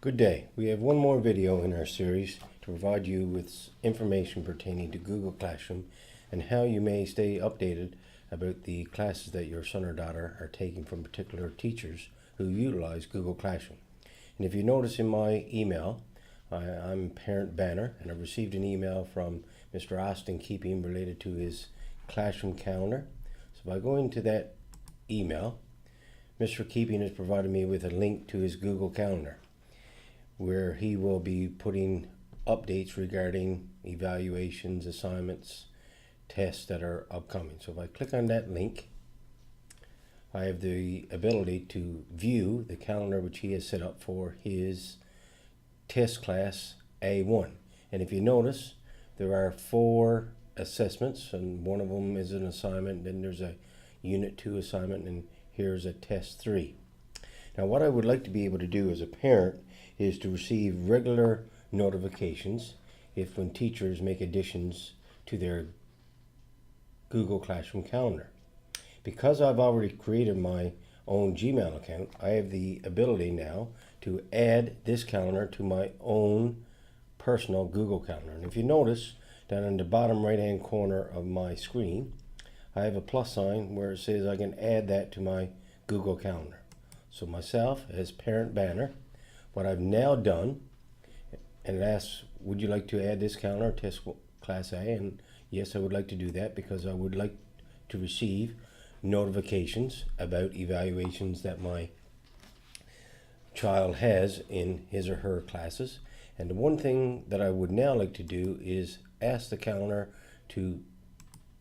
Good day. We have one more video in our series to provide you with information pertaining to Google Classroom and how you may stay updated about the classes that your son or daughter are taking from particular teachers who utilize Google Classroom. And if you notice in my email, I'm Parent Banner, and I've received an email from Mr. Austin Keeping related to his classroom calendar. So if I go into that email, Mr. Keeping has provided me with a link to his Google Calendar, where he will be putting updates regarding evaluations, assignments, tests that are upcoming. So if I click on that link, I have the ability to view the calendar which he has set up for his test class A1. And if you notice, there are 4 assessments, and one of them is an assignment, then there's a Unit 2 assignment, and here's a Test 3. Now what I would like to be able to do as a parent is to receive regular notifications if when teachers make additions to their Google Classroom calendar. Because I've already created my own Gmail account, I have the ability now to add this calendar to my own personal Google Calendar. And if you notice, down in the bottom right hand corner of my screen, I have a plus sign where it says I can add that to my Google Calendar. So myself, as Parent Banner, what I've now done, and it asks, would you like to add this calendar, Test Class A? And yes, I would like to do that because I would like to receive notifications about evaluations that my child has in his or her classes. And the one thing that I would now like to do is ask the calendar to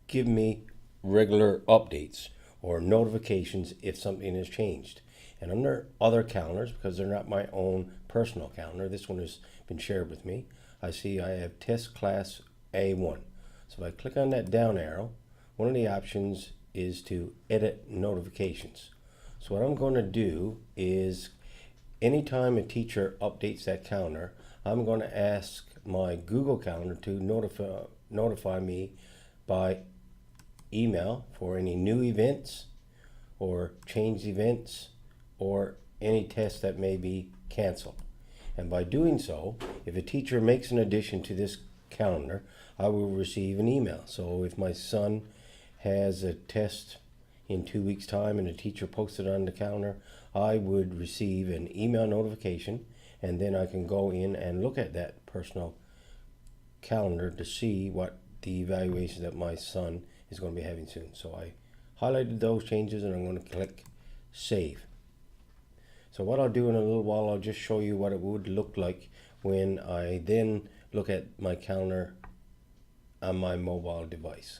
give me regular updates or notifications if something has changed. And under other calendars, because they're not my own personal calendar, this one has been shared with me, I see I have Test Class A1. So if I click on that down arrow, one of the options is to edit notifications. So what I'm going to do is, anytime a teacher updates that calendar, I'm going to ask my Google Calendar to notify me by email for any new events or changed events or any test that may be canceled. And by doing so, if a teacher makes an addition to this calendar, I will receive an email. So if my son has a test in 2 weeks' time and a teacher posted it on the calendar, I would receive an email notification, and then I can go in and look at that personal calendar to see what the evaluation that my son is going to be having soon. So I highlighted those changes, and I'm going to click Save. So what I'll do in a little while, I'll just show you what it would look like when I then look at my calendar on my mobile device.